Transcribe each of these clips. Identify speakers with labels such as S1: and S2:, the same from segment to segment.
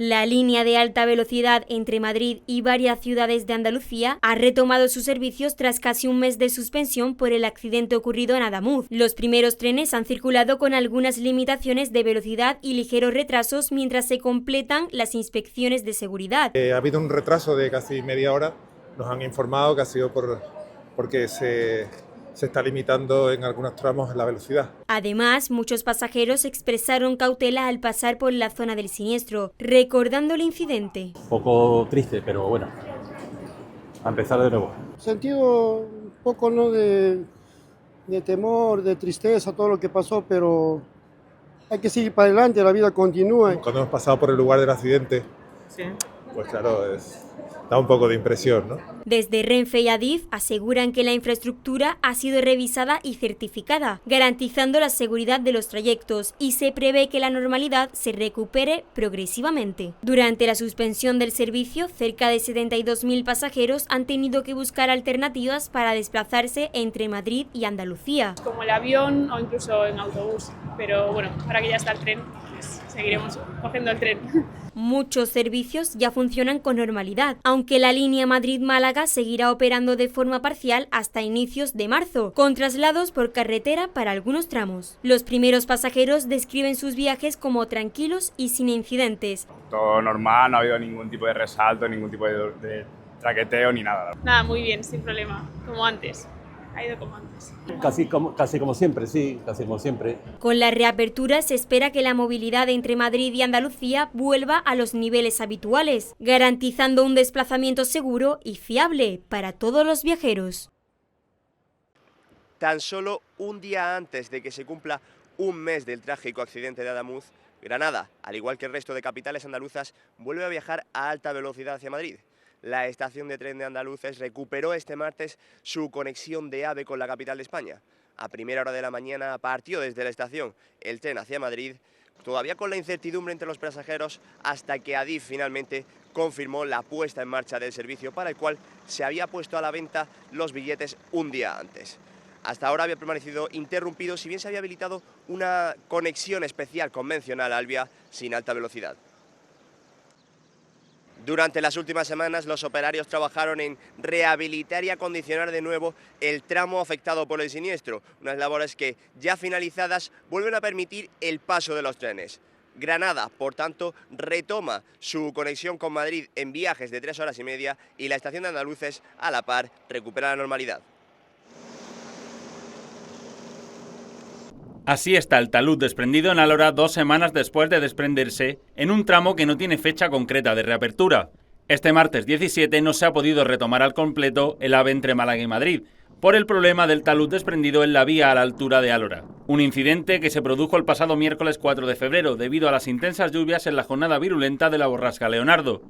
S1: La línea de alta velocidad entre Madrid y varias ciudades de Andalucía ha retomado sus servicios tras casi un mes de suspensión por el accidente ocurrido en Adamuz. Los primeros trenes han circulado con algunas limitaciones de velocidad y ligeros retrasos mientras se completan las inspecciones de seguridad.
S2: Ha habido un retraso de casi media hora. Nos han informado que ha sido porque se está limitando en algunos tramos la velocidad.
S1: Además, muchos pasajeros expresaron cautela al pasar por la zona del siniestro, recordando el incidente.
S3: Un poco triste, pero bueno, a empezar de nuevo.
S4: Sentido un poco, ¿no?, de temor, de tristeza, todo lo que pasó, pero hay que seguir para adelante, la vida continúa.
S2: Cuando hemos pasado por el lugar del accidente,
S5: sí,
S2: pues claro, da un poco de impresión, ¿no?
S1: Desde Renfe y Adif aseguran que la infraestructura ha sido revisada y certificada, garantizando la seguridad de los trayectos, y se prevé que la normalidad se recupere progresivamente. Durante la suspensión del servicio, cerca de 72.000 pasajeros han tenido que buscar alternativas para desplazarse entre Madrid y Andalucía.
S5: como el avión o incluso en autobús, pero bueno, ahora que ya está el tren, pues seguiremos cogiendo el tren.
S1: Muchos servicios ya funcionan con normalidad, aunque la línea Madrid-Málaga seguirá operando de forma parcial hasta inicios de marzo, con traslados por carretera para algunos tramos. Los primeros pasajeros describen sus viajes como tranquilos y sin incidentes.
S6: Todo normal, no ha habido ningún tipo de resalto, ningún tipo de traqueteo ni nada.
S5: Nada, muy bien, sin problema, como antes. Ha ido como antes.
S3: Casi como siempre, sí, casi como siempre.
S1: Con la reapertura se espera que la movilidad entre Madrid y Andalucía vuelva a los niveles habituales, garantizando un desplazamiento seguro y fiable para todos los viajeros.
S7: Tan solo un día antes de que se cumpla un mes del trágico accidente de Adamuz, Granada, al igual que el resto de capitales andaluzas, vuelve a viajar a alta velocidad hacia Madrid. La estación de tren de Andaluces recuperó este martes su conexión de AVE con la capital de España. A primera hora de la mañana partió desde la estación el tren hacia Madrid, todavía con la incertidumbre entre los pasajeros, hasta que Adif finalmente confirmó la puesta en marcha del servicio, para el cual se había puesto a la venta los billetes un día antes. Hasta ahora había permanecido interrumpido, si bien se había habilitado una conexión especial convencional al vía sin alta velocidad. Durante las últimas semanas, los operarios trabajaron en rehabilitar y acondicionar de nuevo el tramo afectado por el siniestro, unas labores que, ya finalizadas, vuelven a permitir el paso de los trenes. Granada, por tanto, retoma su conexión con Madrid en viajes de 3 horas y media, y la estación de Andaluces, a la par, recupera la normalidad.
S8: Así está el talud desprendido en Alhora 2 semanas después de desprenderse en un tramo que no tiene fecha concreta de reapertura. Este martes 17 no se ha podido retomar al completo el AVE entre Málaga y Madrid por el problema del talud desprendido en la vía a la altura de Alhora. Un incidente que se produjo el pasado miércoles 4 de febrero debido a las intensas lluvias en la jornada virulenta de la borrasca Leonardo.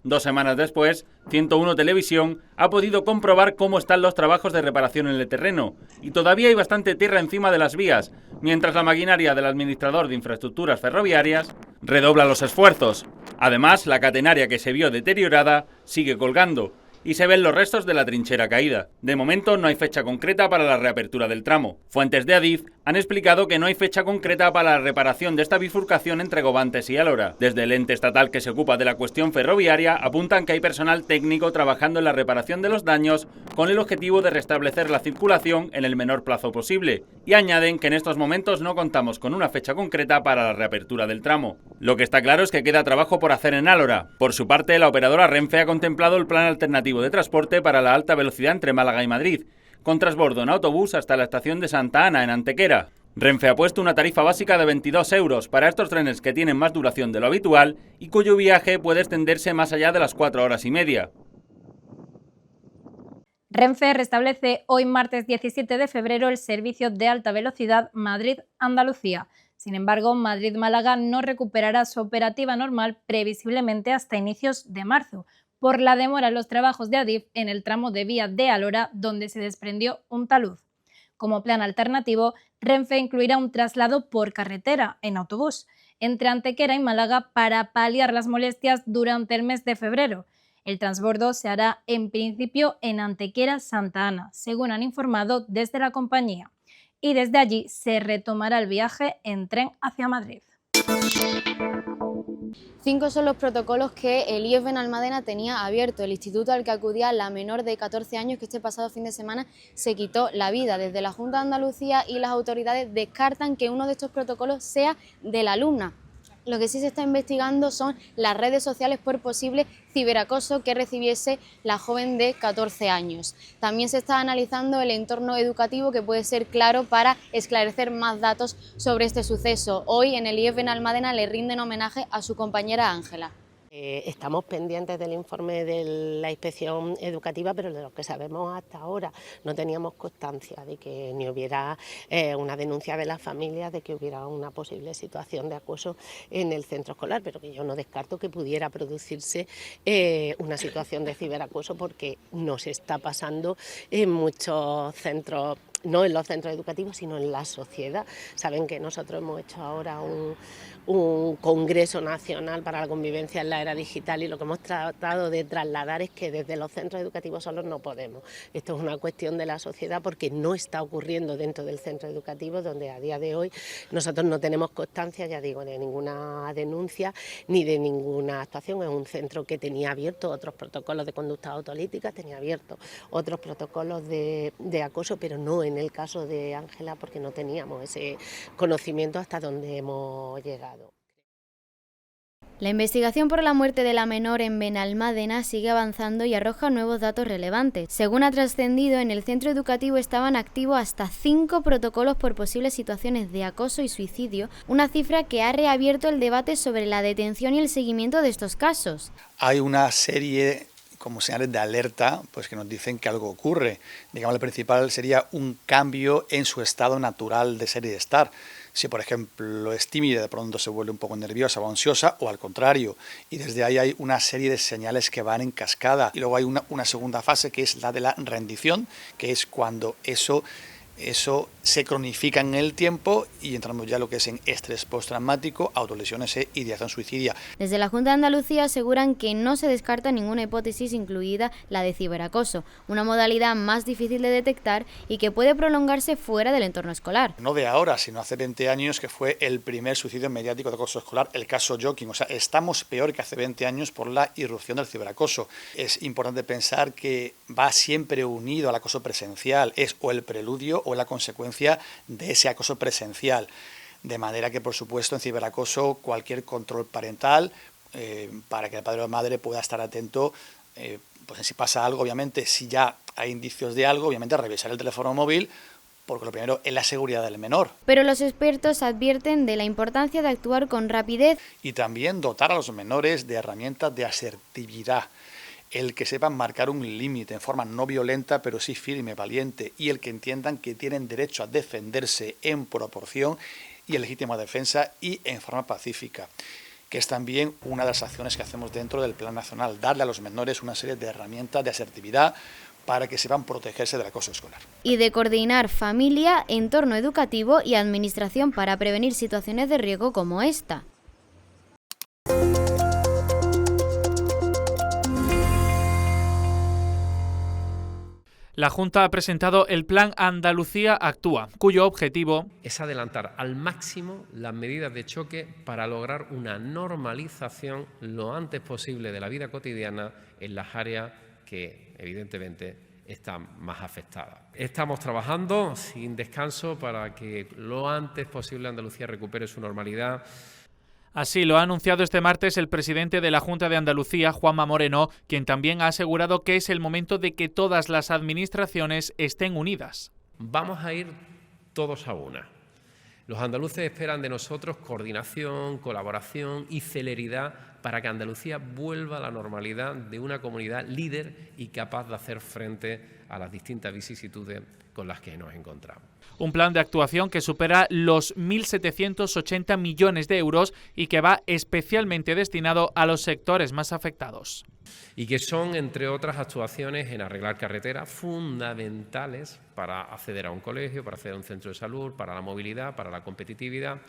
S8: 2 semanas después, 101 Televisión ha podido comprobar cómo están los trabajos de reparación en el terreno, y todavía hay bastante tierra encima de las vías, mientras la maquinaria del administrador de infraestructuras ferroviarias redobla los esfuerzos. Además, la catenaria que se vio deteriorada sigue colgando, y se ven los restos de la trinchera caída. De momento no hay fecha concreta para la reapertura del tramo. Fuentes de Adif han explicado que no hay fecha concreta para la reparación de esta bifurcación entre Govantes y Alhora. Desde el ente estatal que se ocupa de la cuestión ferroviaria apuntan que hay personal técnico trabajando en la reparación de los daños con el objetivo de restablecer la circulación en el menor plazo posible, y añaden que en estos momentos no contamos con una fecha concreta para la reapertura del tramo. Lo que está claro es que queda trabajo por hacer en Alhora. Por su parte, la operadora Renfe ha contemplado el plan alternativo de transporte para la alta velocidad entre Málaga y Madrid, con transbordo en autobús hasta la estación de Santa Ana, en Antequera. Renfe ha puesto una tarifa básica de 22 euros para estos trenes que tienen más duración de lo habitual y cuyo viaje puede extenderse más allá de las 4 horas y media.
S9: Renfe restablece hoy martes 17 de febrero el servicio de alta velocidad Madrid-Andalucía. Sin embargo, Madrid-Málaga no recuperará su operativa normal previsiblemente hasta inicios de marzo, por la demora en los trabajos de Adif en el tramo de vía de Alhora, donde se desprendió un talud. Como plan alternativo, Renfe incluirá un traslado por carretera, en autobús, entre Antequera y Málaga para paliar las molestias durante el mes de febrero. El transbordo se hará en principio en Antequera-Santa Ana, según han informado desde la compañía, y desde allí se retomará el viaje en tren hacia Madrid.
S10: 5 son los protocolos que el IEF Benalmádena tenía abierto. El instituto al que acudía la menor de 14 años que este pasado fin de semana se quitó la vida. Desde la Junta de Andalucía y las autoridades descartan que uno de estos protocolos sea de la alumna. Lo que sí se está investigando son las redes sociales por posible ciberacoso que recibiese la joven de 14 años. También se está analizando el entorno educativo que puede ser claro para esclarecer más datos sobre este suceso. Hoy en el IEF Benalmádena le rinden homenaje a su compañera Ángela.
S11: Estamos pendientes del informe de la inspección educativa, pero de lo que sabemos hasta ahora no teníamos constancia de que ni hubiera una denuncia de las familias de que hubiera una posible situación de acoso en el centro escolar, pero que yo no descarto que pudiera producirse una situación de ciberacoso, porque nos está pasando en muchos centros, no en los centros educativos, sino en la sociedad. Saben que nosotros hemos hecho ahora un congreso nacional para la convivencia en la era digital, y lo que hemos tratado de trasladar es que desde los centros educativos solos no podemos. Esto es una cuestión de la sociedad, porque no está ocurriendo dentro del centro educativo, donde a día de hoy nosotros no tenemos constancia, ya digo, de ninguna denuncia ni de ninguna actuación. Es un centro que tenía abierto otros protocolos de conductas autolíticas, tenía abierto otros protocolos de acoso, pero no en el caso de Ángela, porque no teníamos ese conocimiento hasta donde hemos llegado.
S10: La investigación por la muerte de la menor en Benalmádena sigue avanzando y arroja nuevos datos relevantes. Según ha trascendido, en el centro educativo estaban activos hasta 5 protocolos por posibles situaciones de acoso y suicidio, una cifra que ha reabierto el debate sobre la detención y el seguimiento de estos casos.
S12: Hay una serie como señales de alerta, pues que nos dicen que algo ocurre. Digamos, el principal sería un cambio en su estado natural de ser y de estar. Si, por ejemplo, es tímida, de pronto se vuelve un poco nerviosa o ansiosa, o al contrario. Y desde ahí hay una serie de señales que van en cascada. Y luego hay una segunda fase, que es la de la rendición, que es cuando eso se cronifica en el tiempo y entramos ya en lo que es en estrés postraumático, autolesiones e ideación suicidia.
S10: Desde la Junta de Andalucía aseguran que no se descarta ninguna hipótesis, incluida la de ciberacoso, una modalidad más difícil de detectar y que puede prolongarse fuera del entorno escolar.
S12: No de ahora, sino hace 20 años, que fue el primer suicidio mediático de acoso escolar, el caso Joaquín. O sea, estamos peor que hace 20 años por la irrupción del ciberacoso. Es importante pensar que va siempre unido al acoso presencial, es o el preludio o la consecuencia de ese acoso presencial. De manera que, por supuesto, en ciberacoso cualquier control parental para que el padre o la madre pueda estar atento, pues si pasa algo, obviamente, si ya hay indicios de algo, obviamente revisar el teléfono móvil, porque lo primero es la seguridad del menor.
S10: Pero los expertos advierten de la importancia de actuar con rapidez
S12: y también dotar a los menores de herramientas de asertividad. El que sepan marcar un límite en forma no violenta, pero sí firme, valiente, y el que entiendan que tienen derecho a defenderse en proporción y en legítima defensa y en forma pacífica, que es también una de las acciones que hacemos dentro del Plan Nacional, darle a los menores una serie de herramientas de asertividad para que sepan protegerse del acoso escolar.
S10: Y de coordinar familia, entorno educativo y administración para prevenir situaciones de riesgo como esta.
S13: La Junta ha presentado el Plan Andalucía Actúa, cuyo objetivo
S14: es adelantar al máximo las medidas de choque para lograr una normalización lo antes posible de la vida cotidiana en las áreas que, evidentemente, están más afectadas. Estamos trabajando sin descanso para que lo antes posible Andalucía recupere su normalidad.
S13: Así lo ha anunciado este martes el presidente de la Junta de Andalucía, Juanma Moreno, quien también ha asegurado que es el momento de que todas las administraciones estén unidas.
S14: Vamos a ir todos a una. Los andaluces esperan de nosotros coordinación, colaboración y celeridad para que Andalucía vuelva a la normalidad de una comunidad líder y capaz de hacer frente a las distintas vicisitudes con las que nos encontramos.
S13: Un plan de actuación que supera los 1.780 millones de euros y que va especialmente destinado a los sectores más afectados.
S14: Y que son, entre otras actuaciones, en arreglar carreteras fundamentales para acceder a un colegio, para acceder a un centro de salud, para la movilidad, para la competitividad,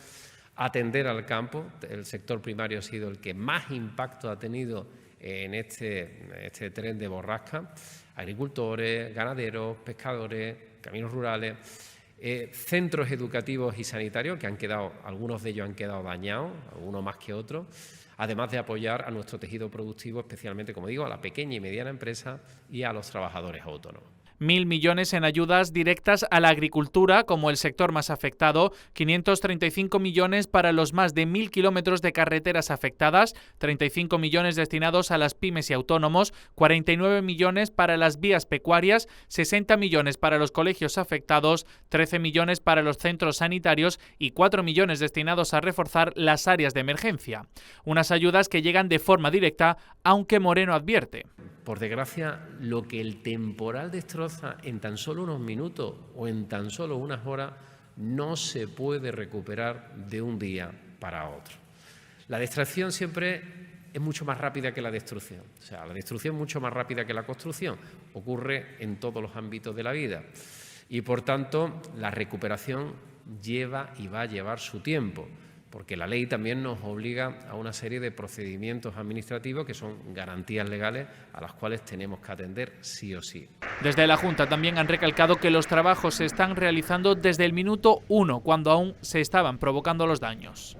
S14: atender al campo. El sector primario ha sido el que más impacto ha tenido en este tren de borrasca. Agricultores, ganaderos, pescadores, caminos rurales, centros educativos y sanitarios, que algunos de ellos han quedado dañados, algunos más que otros, además de apoyar a nuestro tejido productivo, especialmente, como digo, a la pequeña y mediana empresa y a los trabajadores autónomos.
S13: 1.000 millones en ayudas directas a la agricultura, como el sector más afectado, 535 millones para los más de 1.000 kilómetros de carreteras afectadas, 35 millones destinados a las pymes y autónomos, 49 millones para las vías pecuarias, 60 millones para los colegios afectados, 13 millones para los centros sanitarios y 4 millones destinados a reforzar las áreas de emergencia. Unas ayudas que llegan de forma directa, aunque Moreno advierte.
S14: Por desgracia, lo que el temporal destroza en tan solo unos minutos o en tan solo unas horas no se puede recuperar de un día para otro. La destrucción siempre es mucho más rápida que la destrucción. O sea, la destrucción es mucho más rápida que la construcción. Ocurre en todos los ámbitos de la vida. Y, por tanto, la recuperación lleva y va a llevar su tiempo, porque la ley también nos obliga a una serie de procedimientos administrativos que son garantías legales a las cuales tenemos que atender sí o sí.
S13: Desde la Junta también han recalcado que los trabajos se están realizando desde el minuto 1, cuando aún se estaban provocando los daños.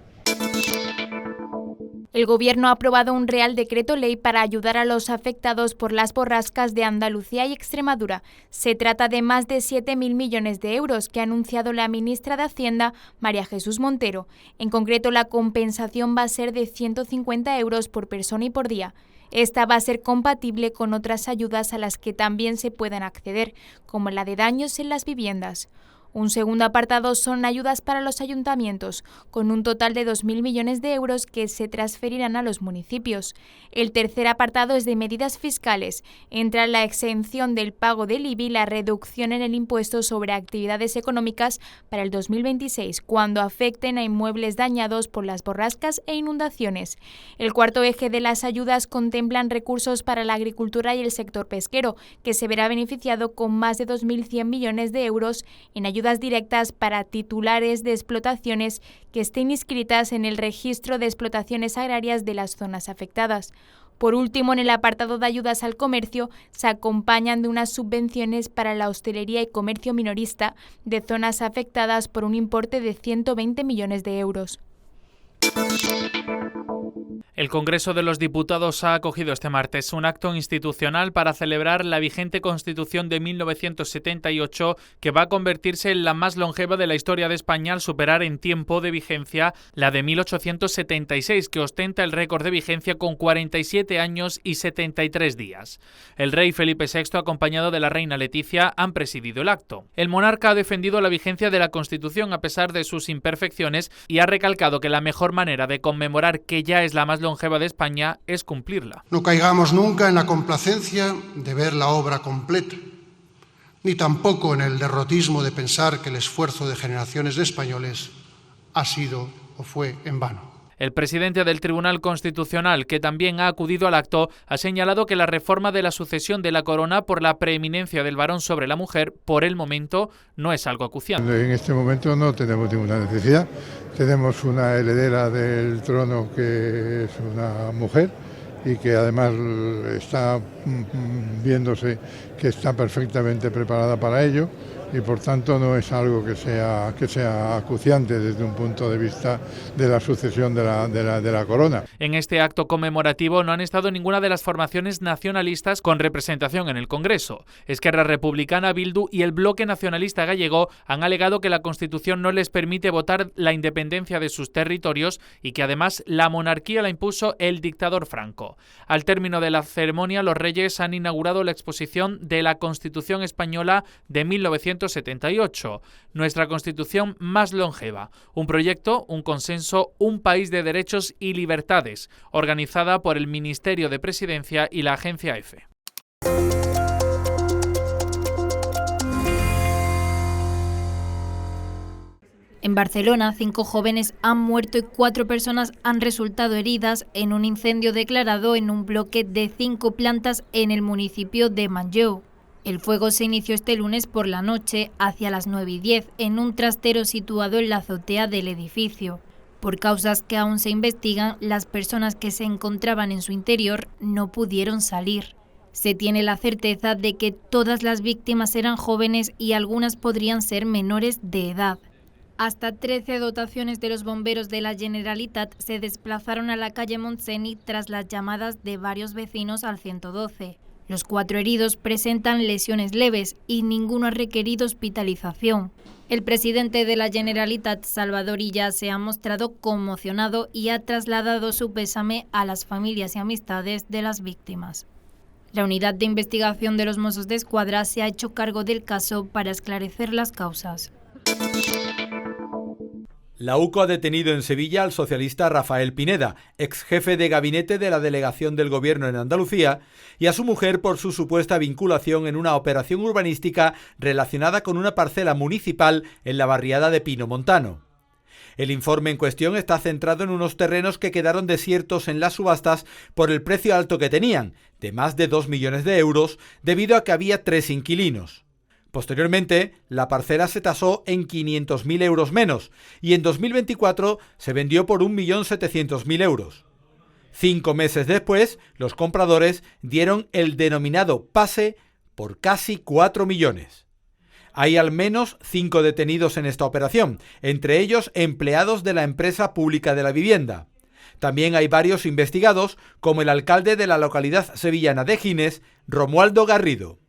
S15: El Gobierno ha aprobado un Real Decreto Ley para ayudar a los afectados por las borrascas de Andalucía y Extremadura. Se trata de más de 7.000 millones de euros que ha anunciado la ministra de Hacienda, María Jesús Montero. En concreto, la compensación va a ser de 150 euros por persona y por día. Esta va a ser compatible con otras ayudas a las que también se puedan acceder, como la de daños en las viviendas. Un segundo apartado son ayudas para los ayuntamientos, con un total de 2.000 millones de euros que se transferirán a los municipios. El tercer apartado es de medidas fiscales. Entra la exención del pago del IBI y la reducción en el impuesto sobre actividades económicas para el 2026, cuando afecten a inmuebles dañados por las borrascas e inundaciones. El cuarto eje de las ayudas contemplan recursos para la agricultura y el sector pesquero, que se verá beneficiado con más de 2.100 millones de euros en ayudas directas para titulares de explotaciones que estén inscritas en el registro de explotaciones agrarias de las zonas afectadas. Por último, en el apartado de ayudas al comercio, se acompañan de unas subvenciones para la hostelería y comercio minorista de zonas afectadas por un importe de 120 millones de euros.
S13: El Congreso de los Diputados ha acogido este martes un acto institucional para celebrar la vigente Constitución de 1978, que va a convertirse en la más longeva de la historia de España al superar en tiempo de vigencia la de 1876, que ostenta el récord de vigencia con 47 años y 73 días. El rey Felipe VI, acompañado de la reina Leticia, han presidido el acto. El monarca ha defendido la vigencia de la Constitución a pesar de sus imperfecciones y ha recalcado que la mejor manera de conmemorar que ya es la más longeva de España es cumplirla.
S16: No caigamos nunca en la complacencia de ver la obra completa, ni tampoco en el derrotismo de pensar que el esfuerzo de generaciones de españoles ha sido o fue en vano.
S13: El presidente del Tribunal Constitucional, que también ha acudido al acto, ha señalado que la reforma de la sucesión de la corona por la preeminencia del varón sobre la mujer, por el momento, no es algo acuciante.
S17: En este momento no tenemos ninguna necesidad. Tenemos una heredera del trono que es una mujer y que además está viéndose que está perfectamente preparada para ello. Y por tanto no es algo que sea acuciante desde un punto de vista de la sucesión de la corona.
S13: En este acto conmemorativo no han estado ninguna de las formaciones nacionalistas con representación en el Congreso. Esquerra Republicana, Bildu y el Bloque Nacionalista Gallego han alegado que la Constitución no les permite votar la independencia de sus territorios y que además la monarquía la impuso el dictador Franco. Al término de la ceremonia, los reyes han inaugurado la exposición de la Constitución Española de 1978, nuestra Constitución más longeva, un proyecto, un consenso, un país de derechos y libertades, organizada por el Ministerio de Presidencia y la Agencia EFE.
S9: En Barcelona, 5 jóvenes han muerto y 4 personas han resultado heridas en un incendio declarado en un bloque de 5 plantas en el municipio de Manlleu. El fuego se inició este lunes por la noche, hacia las 9:10, en un trastero situado en la azotea del edificio. Por causas que aún se investigan, las personas que se encontraban en su interior no pudieron salir. Se tiene la certeza de que todas las víctimas eran jóvenes y algunas podrían ser menores de edad. Hasta 13 dotaciones de los bomberos de la Generalitat se desplazaron a la calle Montseny tras las llamadas de varios vecinos al 112. Los 4 heridos presentan lesiones leves y ninguno ha requerido hospitalización. El presidente de la Generalitat, Salvador Illa, se ha mostrado conmocionado y ha trasladado su pésame a las familias y amistades de las víctimas. La unidad de investigación de los Mossos d'Esquadra se ha hecho cargo del caso para esclarecer las causas.
S18: La UCO ha detenido en Sevilla al socialista Rafael Pineda, ex jefe de gabinete de la delegación del Gobierno en Andalucía, y a su mujer por su supuesta vinculación en una operación urbanística relacionada con una parcela municipal en la barriada de Pino Montano. El informe en cuestión está centrado en unos terrenos que quedaron desiertos en las subastas por el precio alto que tenían, de más de 2 millones de euros, debido a que había 3 inquilinos. Posteriormente, la parcela se tasó en 500.000 euros menos y en 2024 se vendió por 1.700.000 euros. 5 meses después, los compradores dieron el denominado pase por casi 4 millones. Hay al menos 5 detenidos en esta operación, entre ellos empleados de la empresa pública de la vivienda. También hay varios investigados, como el alcalde de la localidad sevillana de Gines, Romualdo Garrido.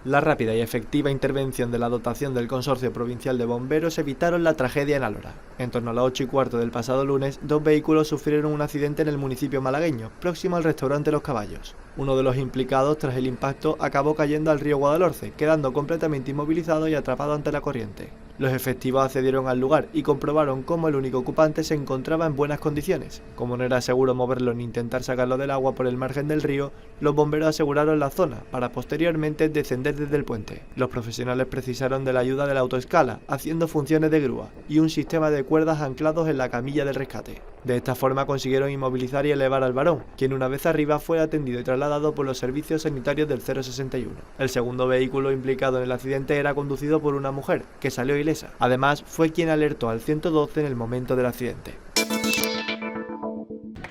S19: La rápida y efectiva intervención de la dotación del Consorcio Provincial de Bomberos evitaron la tragedia en Alhora. En torno a las 8:15 del pasado lunes, 2 vehículos sufrieron un accidente en el municipio malagueño, próximo al restaurante Los Caballos. Uno de los implicados, tras el impacto, acabó cayendo al río Guadalhorce, quedando completamente inmovilizado y atrapado ante la corriente. Los efectivos accedieron al lugar y comprobaron cómo el único ocupante se encontraba en buenas condiciones. Como no era seguro moverlo ni intentar sacarlo del agua por el margen del río, los bomberos aseguraron la zona para posteriormente descender desde el puente. Los profesionales precisaron de la ayuda de la autoescala, haciendo funciones de grúa y un sistema de cuerdas anclados en la camilla del rescate. De esta forma consiguieron inmovilizar y elevar al varón, quien una vez arriba fue atendido y trasladado por los servicios sanitarios del 061. El segundo vehículo implicado en el accidente era conducido por una mujer, que salió ilesa. Además, fue quien alertó al 112 en el momento del accidente.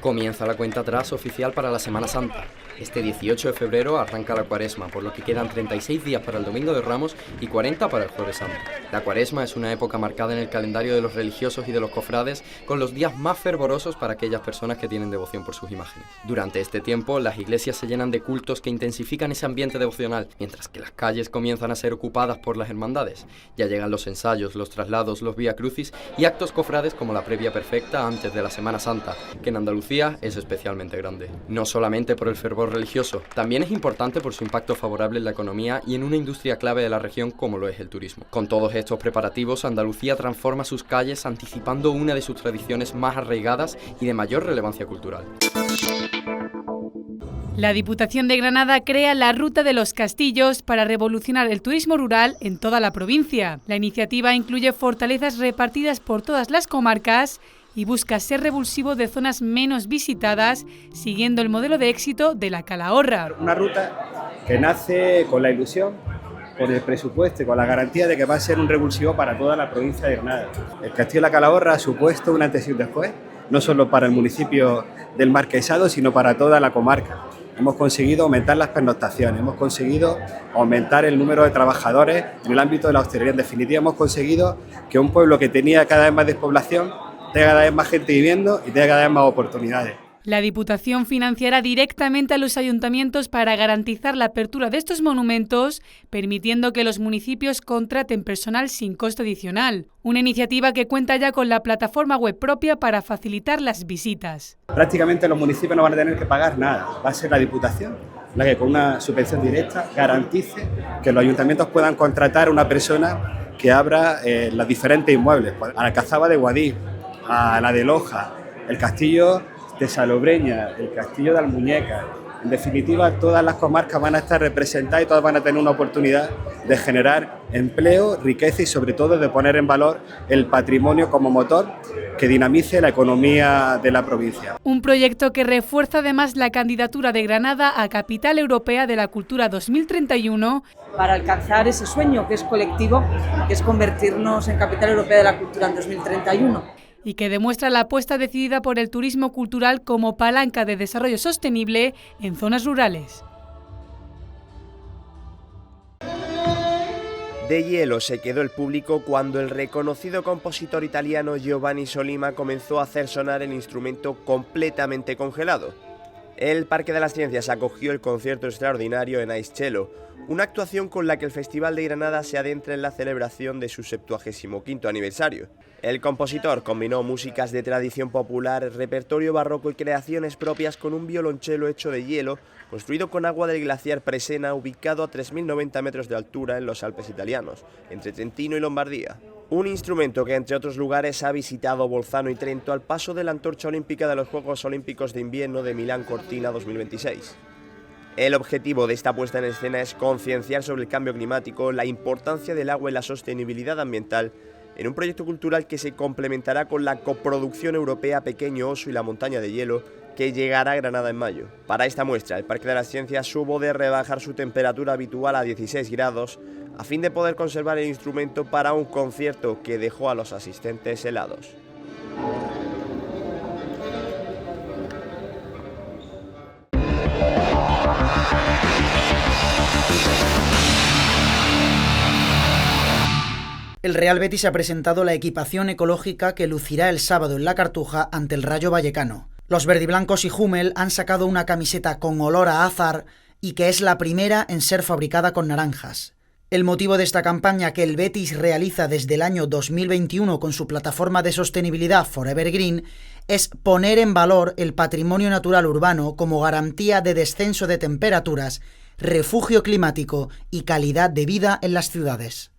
S20: Comienza la cuenta atrás oficial para la Semana Santa. Este 18 de febrero arranca la Cuaresma, por lo que quedan 36 días para el Domingo de Ramos y 40 para el Jueves Santo. La Cuaresma es una época marcada en el calendario de los religiosos y de los cofrades, con los días más fervorosos para aquellas personas que tienen devoción por sus imágenes. Durante este tiempo, las iglesias se llenan de cultos que intensifican ese ambiente devocional, mientras que las calles comienzan a ser ocupadas por las hermandades. Ya llegan los ensayos, los traslados, los vía crucis y actos cofrades como la previa perfecta antes de la Semana Santa, que en Andalucía es especialmente grande. No solamente por el fervor religioso, también es importante por su impacto favorable en la economía y en una industria clave de la región como lo es el turismo. Con todos estos preparativos, Andalucía transforma sus calles anticipando una de sus tradiciones más arraigadas y de mayor relevancia cultural.
S21: La Diputación de Granada crea la Ruta de los Castillos para revolucionar el turismo rural en toda la provincia. La iniciativa incluye fortalezas repartidas por todas las comarcas y busca ser revulsivo de zonas menos visitadas, siguiendo el modelo de éxito de la Calahorra.
S22: Una ruta que nace con la ilusión, con el presupuesto y con la garantía de que va a ser un revulsivo para toda la provincia de Granada. El Castillo de la Calahorra ha supuesto un antes y un después, no solo para el municipio del Marquesado, sino para toda la comarca. Hemos conseguido aumentar las pernoctaciones, hemos conseguido aumentar el número de trabajadores en el ámbito de la hostelería. En definitiva, hemos conseguido que un pueblo que tenía cada vez más despoblación tenga cada vez más gente viviendo y tenga cada vez más oportunidades.
S21: La Diputación financiará directamente a los ayuntamientos para garantizar la apertura de estos monumentos, permitiendo que los municipios contraten personal sin costo adicional. Una iniciativa que cuenta ya con la plataforma web propia para facilitar las visitas.
S22: Prácticamente los municipios no van a tener que pagar nada. Va a ser la Diputación la que con una subvención directa garantice que los ayuntamientos puedan contratar a una persona que abra los diferentes inmuebles. A la Alcazaba de Guadix, a la de Loja, el castillo de Salobreña, el castillo de Almuñécar. En definitiva, todas las comarcas van a estar representadas y todas van a tener una oportunidad de generar empleo, riqueza y sobre todo de poner en valor el patrimonio como motor que dinamice la economía de la provincia.
S21: Un proyecto que refuerza además la candidatura de Granada a Capital Europea de la Cultura 2031.
S23: Para alcanzar ese sueño que es colectivo, que es convertirnos en Capital Europea de la Cultura en 2031.
S21: Y que demuestra la apuesta decidida por el turismo cultural como palanca de desarrollo sostenible en zonas rurales.
S7: De hielo se quedó el público cuando el reconocido compositor italiano Giovanni Sollima comenzó a hacer sonar el instrumento completamente congelado. El Parque de las Ciencias acogió el concierto extraordinario en Ice Cello, una actuación con la que el Festival de Granada se adentra en la celebración de su 75º aniversario. El compositor combinó músicas de tradición popular, repertorio barroco y creaciones propias con un violonchelo hecho de hielo, construido con agua del glaciar Presena, ubicado a 3.090 metros de altura en los Alpes italianos, entre Trentino y Lombardía. Un instrumento que, entre otros lugares, ha visitado Bolzano y Trento al paso de la antorcha olímpica de los Juegos Olímpicos de Invierno de Milán-Cortina 2026. El objetivo de esta puesta en escena es concienciar sobre el cambio climático, la importancia del agua y la sostenibilidad ambiental, en un proyecto cultural que se complementará con la coproducción europea Pequeño Oso y la Montaña de Hielo, que llegará a Granada en mayo. Para esta muestra, el Parque de las Ciencias hubo de rebajar su temperatura habitual a 16 grados, a fin de poder conservar el instrumento para un concierto que dejó a los asistentes helados.
S2: El Real Betis ha presentado la equipación ecológica que lucirá el sábado en la Cartuja ante el Rayo Vallecano. Los verdiblancos y Hummel han sacado una camiseta con olor a azahar y que es la primera en ser fabricada con naranjas. El motivo de esta campaña, que el Betis realiza desde el año 2021 con su plataforma de sostenibilidad Forever Green, es poner en valor el patrimonio natural urbano como garantía de descenso de temperaturas, refugio climático y calidad de vida en las ciudades.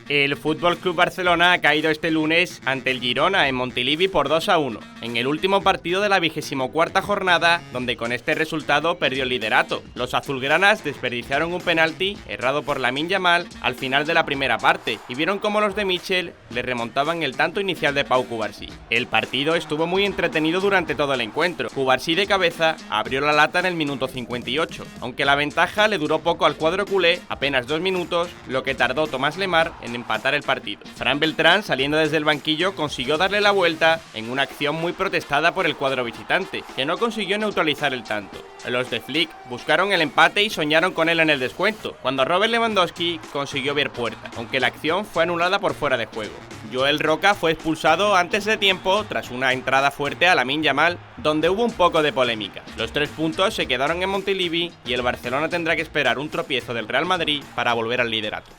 S4: El Fútbol Club Barcelona ha caído este lunes ante el Girona en Montilivi por 2-1, en el último partido de la 24ª jornada, donde con este resultado perdió el liderato. Los azulgranas desperdiciaron un penalti errado por Lamine Yamal al final de la primera parte y vieron cómo los de Michel le remontaban el tanto inicial de Pau Cubarsí. El partido estuvo muy entretenido durante todo el encuentro. Cubarsí de cabeza abrió la lata en el minuto 58, aunque la ventaja le duró poco al cuadro culé, apenas 2 minutos, lo que tardó Tomás Lemar en empatar el partido. Fran Beltrán, saliendo desde el banquillo, consiguió darle la vuelta en una acción muy protestada por el cuadro visitante, que no consiguió neutralizar el tanto. Los de Flick buscaron el empate y soñaron con él en el descuento, cuando Robert Lewandowski consiguió ver puerta, aunque la acción fue anulada por fuera de juego. Joel Roca fue expulsado antes de tiempo tras una entrada fuerte a Lamine Yamal, donde hubo un poco de polémica. Los 3 puntos se quedaron en Montilivi y el Barcelona tendrá que esperar un tropiezo del Real Madrid para volver al liderato.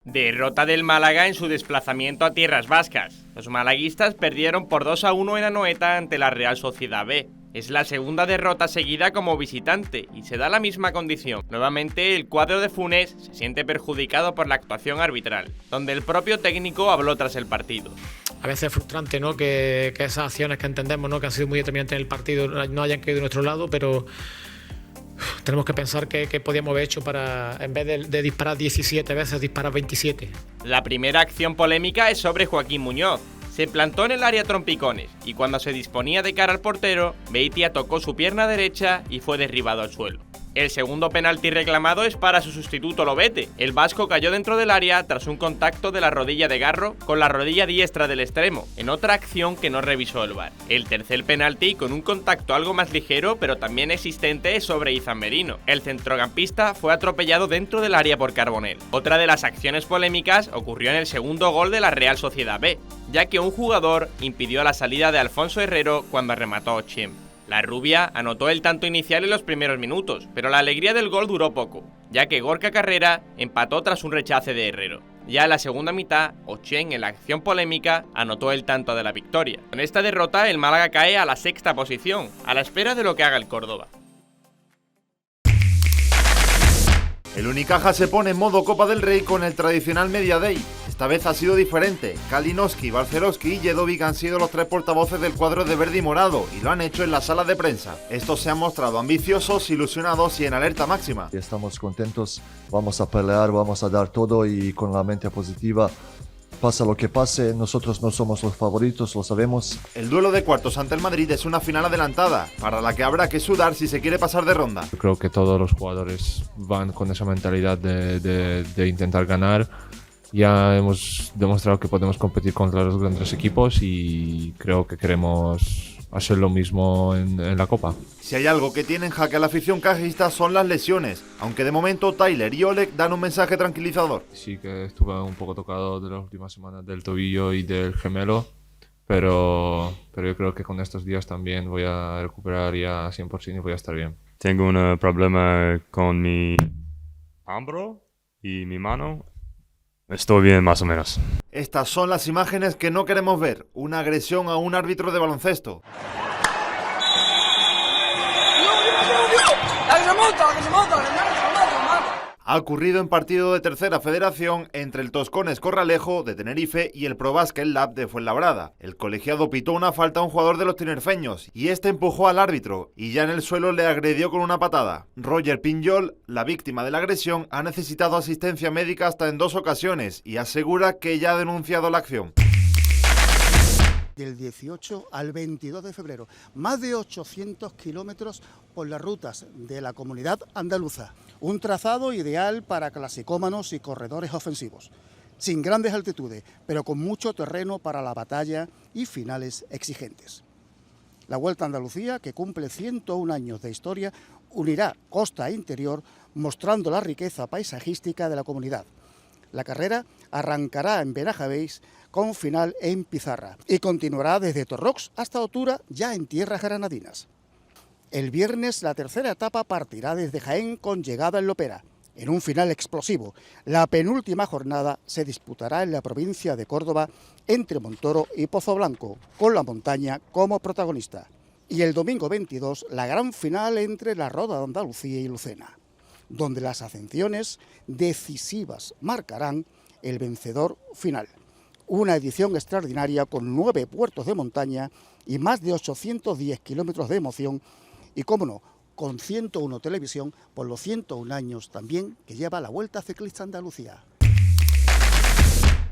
S4: Derrota del Málaga en su desplazamiento a tierras vascas. Los malaguistas perdieron por 2-1 en Anoeta ante la Real Sociedad B. Es la segunda derrota seguida como visitante y se da la misma condición. Nuevamente el cuadro de Funes se siente perjudicado por la actuación arbitral, donde el propio técnico habló tras el partido.
S6: A veces es frustrante, ¿no?, que esas acciones que entendemos, ¿no?, que han sido muy determinantes en el partido no hayan caído de nuestro lado, pero tenemos que pensar que podíamos haber hecho para, en vez de disparar 17 veces, disparar 27.
S4: La primera acción polémica es sobre Joaquín Muñoz. Se plantó en el área a trompicones y cuando se disponía de cara al portero, Beitia tocó su pierna derecha y fue derribado al suelo. El segundo penalti reclamado es para su sustituto Lobete. El vasco cayó dentro del área tras un contacto de la rodilla de Garro con la rodilla diestra del extremo, en otra acción que no revisó el VAR. El tercer penalti, con un contacto algo más ligero pero también existente, es sobre Izan Merino. El centrocampista fue atropellado dentro del área por Carbonell. Otra de las acciones polémicas ocurrió en el segundo gol de la Real Sociedad B, ya que un jugador impidió la salida de Alfonso Herrero cuando remató a Ochiem. La rubia anotó el tanto inicial en los primeros minutos, pero la alegría del gol duró poco, ya que Gorka Carrera empató tras un rechace de Herrero. Ya en la segunda mitad, Ochiem, en la acción polémica, anotó el tanto de la victoria. Con esta derrota, el Málaga cae a la 6ª posición, a la espera de lo que haga el Córdoba.
S24: El Unicaja se pone en modo Copa del Rey con el tradicional Media Day. Esta vez ha sido diferente. Kalinowski, Balcerowski y Jedovic han sido los 3 portavoces del cuadro de verde y morado y lo han hecho en la sala de prensa. Estos se han mostrado ambiciosos, ilusionados y en alerta máxima.
S25: Estamos contentos, vamos a pelear, vamos a dar todo y con la mente positiva. Pasa lo que pase, nosotros no somos los favoritos, lo sabemos.
S24: El duelo de cuartos ante el Madrid es una final adelantada, para la que habrá que sudar si se quiere pasar de ronda.
S26: Yo creo que todos los jugadores van con esa mentalidad de intentar ganar. Ya hemos demostrado que podemos competir contra los grandes equipos y creo que queremos hacer lo mismo en la Copa.
S24: Si hay algo que tiene en jaque a la afición cajista son las lesiones, aunque de momento Tyler y Oleg dan un mensaje tranquilizador.
S26: Sí que estuve un poco tocado de las últimas semanas del tobillo y del gemelo, pero yo creo que con estos días también voy a recuperar ya 100% y voy a estar bien.
S1: Tengo un problema con mi hombro y mi mano. Estoy bien más o menos.
S24: Estas son las imágenes que no queremos ver, una agresión a un árbitro de baloncesto. Ha ocurrido en partido de tercera federación entre el Toscones Corralejo de Tenerife y el Pro Basket Lab de Fuenlabrada. El colegiado pitó una falta a un jugador de los tinerfeños y este empujó al árbitro y ya en el suelo le agredió con una patada. Roger Pinjol, la víctima de la agresión, ha necesitado asistencia médica hasta en 2 ocasiones y asegura que ya ha denunciado la acción.
S3: Del 18 al 22 de febrero, más de 800 kilómetros por las rutas de la comunidad andaluza. Un trazado ideal para clasicómanos y corredores ofensivos, sin grandes altitudes, pero con mucho terreno para la batalla y finales exigentes. La Vuelta a Andalucía, que cumple 101 años de historia, unirá costa e interior, mostrando la riqueza paisajística de la comunidad. La carrera arrancará en Benajabéis con final en Pizarra y continuará desde Torrox hasta Otura, ya en tierras granadinas. El viernes la tercera etapa partirá desde Jaén con llegada en Lopera, en un final explosivo. La penúltima jornada se disputará en la provincia de Córdoba entre Montoro y Pozoblanco, con la montaña como protagonista. Y el domingo 22 la gran final entre la Roda de Andalucía y Lucena, donde las ascensiones decisivas marcarán el vencedor final. Una edición extraordinaria con 9 puertos de montaña y más de 810 kilómetros de emoción y, cómo no, con 101 Televisión por los 101 años también que lleva la Vuelta Ciclista Andalucía.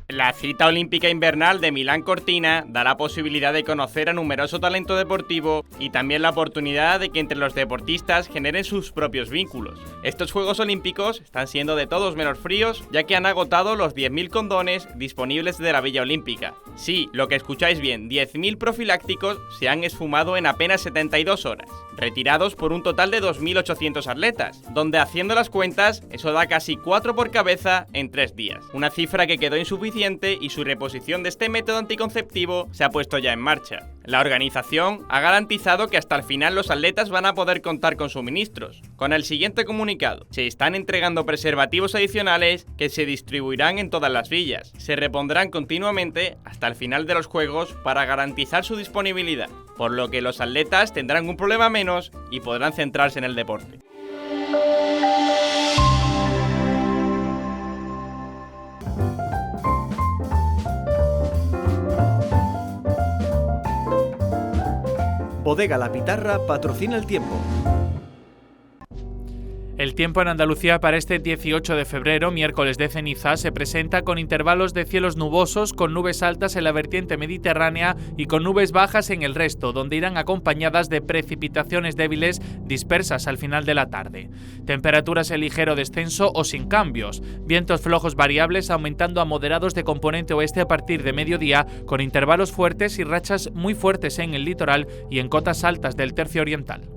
S4: La cita olímpica invernal de Milán Cortina da la posibilidad de conocer a numeroso talento deportivo y también la oportunidad de que entre los deportistas generen sus propios vínculos. Estos Juegos Olímpicos están siendo de todos menos fríos, ya que han agotado los 10.000 condones disponibles de la Villa Olímpica. Sí, lo que escucháis bien, 10.000 profilácticos se han esfumado en apenas 72 horas, retirados por un total de 2.800 atletas, donde haciendo las cuentas, eso da casi 4 por cabeza en 3 días. Una cifra que quedó insuficiente y su reposición de este método anticonceptivo se ha puesto ya en marcha. La organización ha garantizado que hasta el final los atletas van a poder contar con suministros. Con el siguiente comunicado, se están entregando preservativos adicionales que se distribuirán en todas las villas. Se repondrán continuamente hasta el final de los Juegos para garantizar su disponibilidad, por lo que los atletas tendrán un problema menos y podrán centrarse en el deporte.
S5: Bodega La Pitarra patrocina el tiempo.
S13: El tiempo en Andalucía para este 18 de febrero, miércoles de ceniza, se presenta con intervalos de cielos nubosos, con nubes altas en la vertiente mediterránea y con nubes bajas en el resto, donde irán acompañadas de precipitaciones débiles dispersas al final de la tarde. Temperaturas en ligero descenso o sin cambios. Vientos flojos variables aumentando a moderados de componente oeste a partir de mediodía, con intervalos fuertes y rachas muy fuertes en el litoral y en cotas altas del tercio oriental.